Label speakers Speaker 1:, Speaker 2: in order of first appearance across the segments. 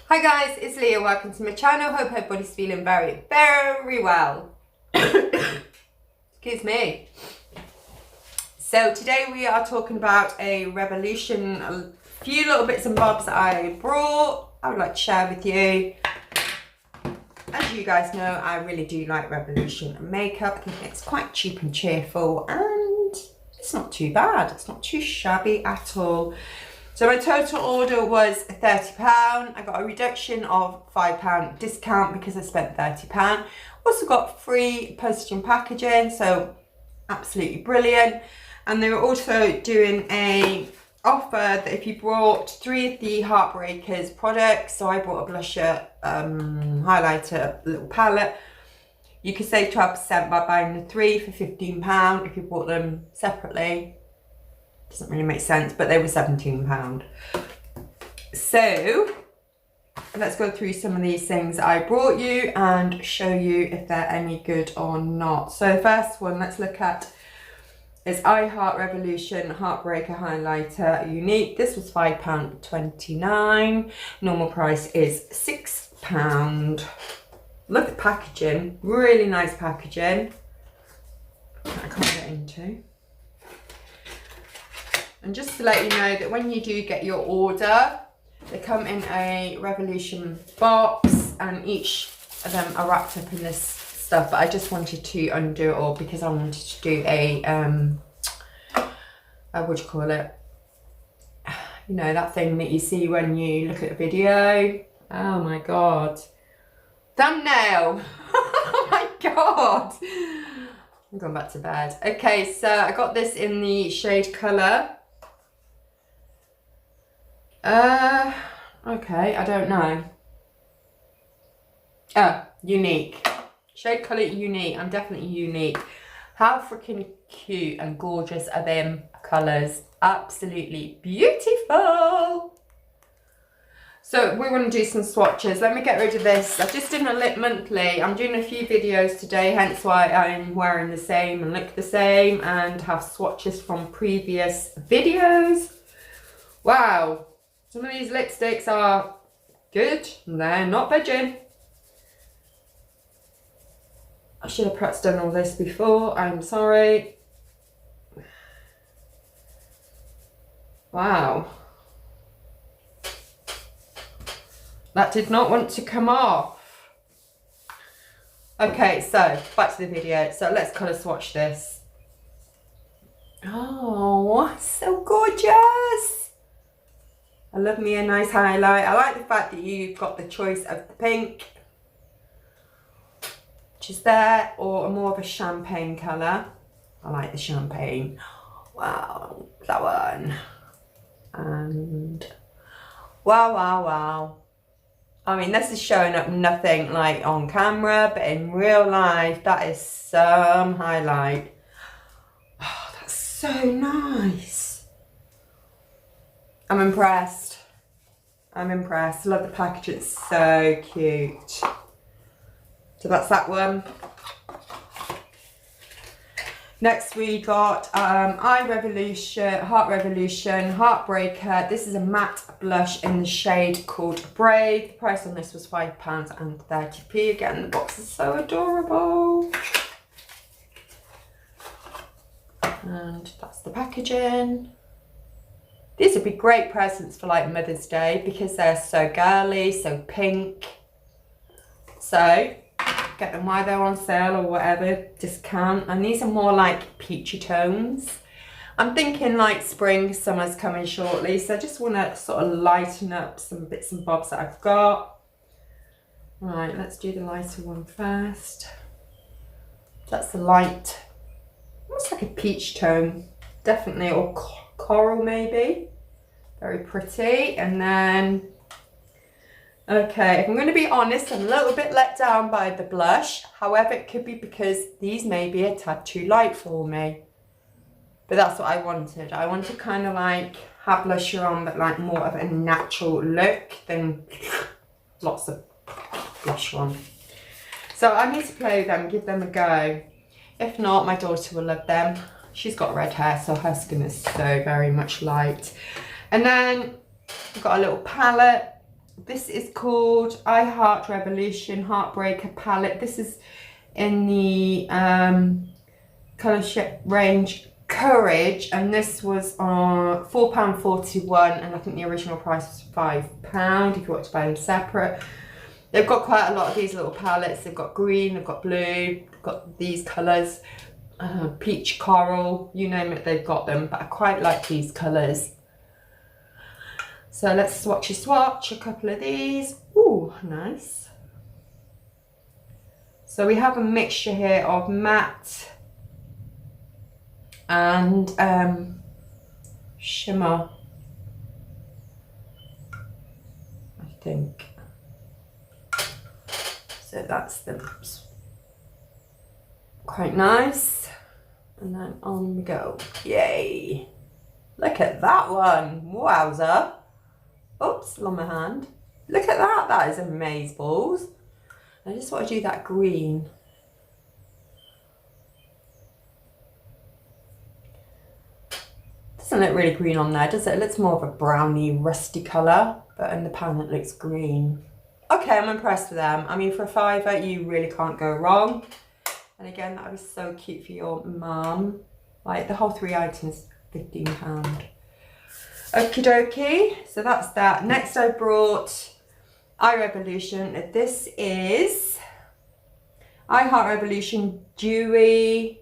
Speaker 1: Hi guys, it's Leah. Welcome to my channel. Hope everybody's feeling very, very well. Excuse me. So today we are talking about a revolution, a few little bits and bobs that I brought. I would like to share with you. As you guys know, I really do like Revolution makeup. I think it's quite cheap and cheerful and it's not too bad. It's not too shabby at all. So my total order was £30. I got a reduction of £5 discount because I spent £30. Also got free postage and packaging, so absolutely brilliant. And they were also doing a offer that if you bought 3 of the Heartbreakers products, so I bought a blusher, highlighter, a little palette, you could save 12% by buying the 3 for £15 if you bought them separately. Doesn't really make sense, but they were £17. So let's go through some of these things I brought you and show you if they're any good or not. So the first one let's look at is I Heart Revolution Heartbreaker Highlighter Unique. This was £5.29. Normal price is £6. Look at the packaging, really nice packaging. I can't get into. And just to let you know that when you do get your order, they come in a Revolution box and each of them are wrapped up in this stuff. But I just wanted to undo it all because I wanted to do a, what do you call it? You know, that thing that you see when you look at a video. Oh my God. Thumbnail. Oh my God. I'm going back to bed. Okay, so I got this in the shade colour. Okay, I don't know. Oh, unique. Shade colour unique. I'm definitely unique. How freaking cute and gorgeous are them colours? Absolutely beautiful. So we want to do some swatches. Let me get rid of this. I've just done a lip monthly. I'm doing a few videos today, hence why I'm wearing the same and look the same and have swatches from previous videos. Wow. Some of these lipsticks are good, they're not budging. I should have perhaps done all this before, I'm sorry. Wow. That did not want to come off. Okay, so back to the video. So let's colour swatch this. Oh, so gorgeous. I love me a nice highlight. I like the fact that you've got the choice of the pink, which is there, or more of a champagne colour. I like the champagne. Wow, that one. And wow, wow, wow. I mean, this is showing up nothing like on camera, but in real life, that is some highlight. Oh, that's so nice. I'm impressed. I'm impressed. Love the package, it's so cute. So that's that one. Next we got Heart Revolution Heartbreaker. This is a matte blush in the shade called Brave. The price on this was £5.30. Again, the box is so adorable. And that's the packaging. These would be great presents for like Mother's Day because they're so girly, so pink. So get them while they're on sale or whatever, discount. And these are more like peachy tones. I'm thinking like spring, summer's coming shortly. So I just want to sort of lighten up some bits and bobs that I've got. Right, let's do the lighter one first. That's the light, almost like a peach tone, definitely, or coral maybe. Very pretty. And then, okay, if I'm going to be honest, I'm a little bit let down by the blush. However, it could be because these may be a tad too light for me. But that's what I wanted. I want to kind of like have blusher on, but like more of a natural look than lots of blush on. So I need to play with them, give them a go. If not, my daughter will love them. She's got red hair, so her skin is so very much light. And then I've got a little palette. This is called I Heart Revolution Heartbreaker palette. This is in the colour range Courage, and this was on £4.41, and I think the original price was £5 if you want to buy them separate. They've got quite a lot of these little palettes. They've got green, they've got blue, they've got these colours, peach coral, you name it, they've got them, but I quite like these colours. So let's swatch a couple of these. Ooh, nice. So we have a mixture here of matte and shimmer, I think. So that's the quite nice. And then on we go. Yay! Look at that one. Wowza. Oops, on my hand. Look at that. That is amazeballs. I just want to do that green. Doesn't look really green on there, does it? It looks more of a browny, rusty colour, but in the pan it looks green. Okay, I'm impressed with them. I mean, for a £5, you really can't go wrong. And again, that was so cute for your mum. Like, the whole 3 items, £15. Okie dokie, so that's that. Next I brought Revolution. This is Heart Revolution Dewy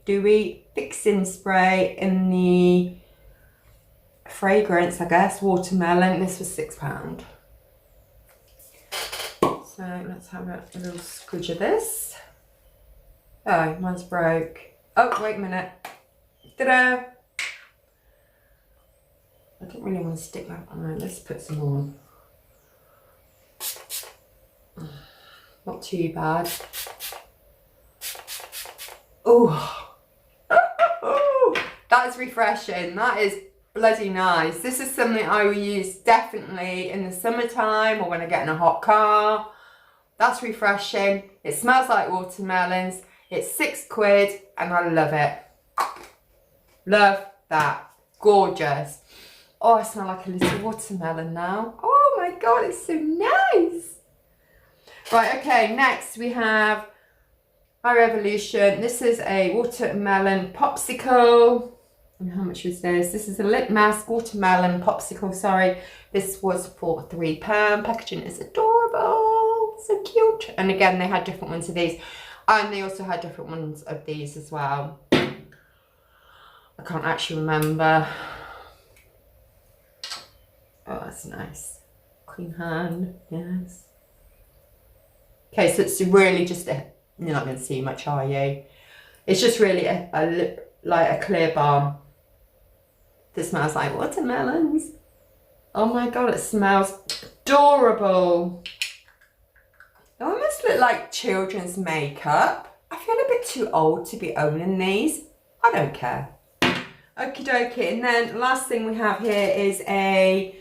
Speaker 1: Fixing Spray in the fragrance, I guess, watermelon. This was £6. So let's have a little squidge of this. Oh, mine's broke. Oh, wait a minute. Ta-da! I don't really want to stick that on. Right, let's put some on. Not too bad. Oh, that is refreshing. That is bloody nice. This is something I will use definitely in the summertime or when I get in a hot car. That's refreshing. It smells like watermelons. It's £6 and I love it. Love that. Gorgeous. Oh, I smell like a little watermelon now. Oh my God, it's so nice. Right, okay, next we have Revolution. This is a watermelon popsicle. And how much was this? This is a lip mask watermelon popsicle, sorry. This was for £3. Packaging is adorable. So cute. And again, they had different ones of these. And they also had different ones of these as well. I can't actually remember. Oh, that's nice. Clean hand, yes. Okay, so it's really just a, you're not going to see much, are you? It's just really a lip, like a clear balm. This smells like watermelons. Oh my God, it smells adorable. It almost look like children's makeup. I feel a bit too old to be owning these. I don't care. Okie dokie, and then last thing we have here is a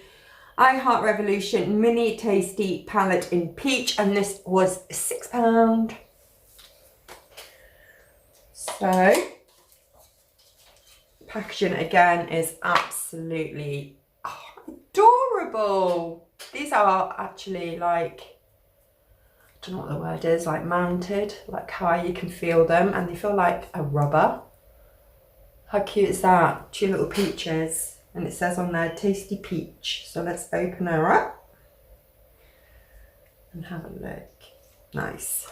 Speaker 1: Heart Revolution Mini Tasty Palette in Peach, and this was £6. So, packaging again is absolutely adorable. These are actually like, I don't know what the word is, like mounted, like how you can feel them, and they feel like a rubber. How cute is that? 2 little peaches, and it says on there Tasty Peach. So let's open her up and have a look. Nice.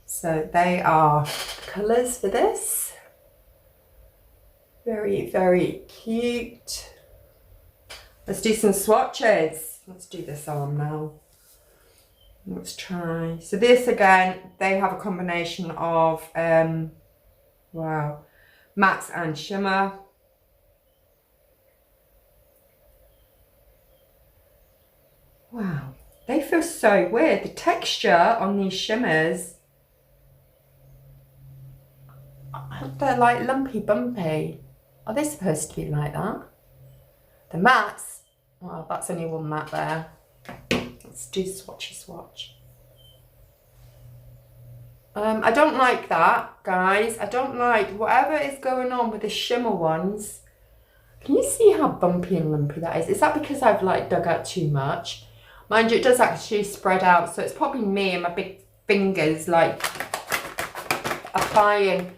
Speaker 1: So they are the colours for this. Very, very cute. Let's do some swatches. Let's do this arm now. Let's try. So this again, they have a combination of wow, matte and shimmer. Wow, they feel so weird. The texture on these shimmers, they're like lumpy bumpy. Are they supposed to be like that? The mattes, well, that's only one matte there. Let's do swatchy swatch. I don't like that, guys. I don't like whatever is going on with the shimmer ones. Can you see how bumpy and lumpy that is? Is that because I've like dug out too much? Mind you, it does actually spread out, so it's probably me and my big fingers like applying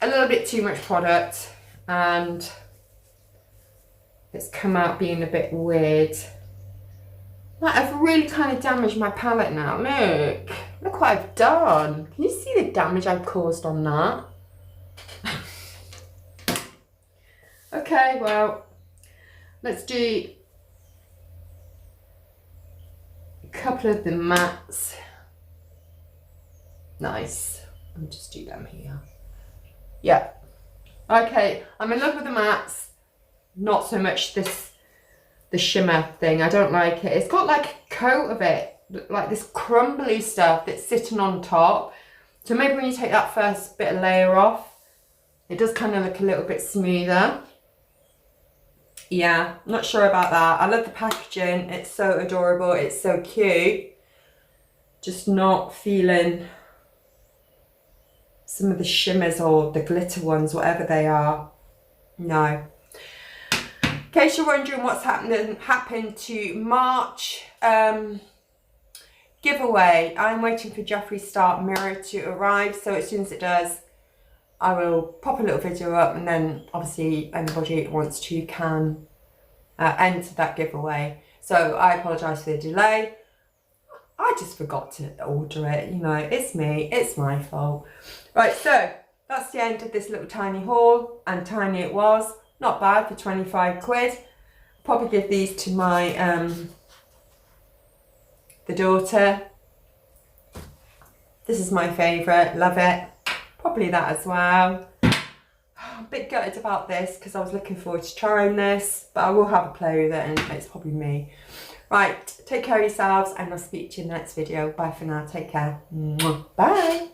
Speaker 1: a little bit too much product, and it's come out being a bit weird. Like, I've really kind of damaged my palette now. Look what I've done. Can you see the damage I've caused on that? Okay, well, let's do a couple of the mattes. Nice. I'll just do them here. Yeah. Okay, I'm in love with the mattes. Not so much the shimmer thing. I don't like it. It's got like a coat of it, like this crumbly stuff that's sitting on top. So maybe when you take that first bit of layer off, it does kind of look a little bit smoother. Yeah, not sure about that. I love the packaging. It's so adorable. It's so cute. Just not feeling some of the shimmers or the glitter ones, whatever they are. No. In case you're wondering what's happened to March giveaway, I'm waiting for Jeffree Star mirror to arrive. So as soon as it does, I will pop a little video up, and then obviously anybody who wants to can enter that giveaway. So I apologise for the delay. I just forgot to order it, you know, it's me, it's my fault. Right, so that's the end of this little tiny haul, and tiny it was. Not bad for 25 quid. Probably give these to my the daughter. This is my favourite, love it. Probably that as well. I'm a bit gutted about this because I was looking forward to trying this, but I will have a play with it, and it's probably me. Right, take care of yourselves, and I'll speak to you in the next video. Bye for now, take care. Bye.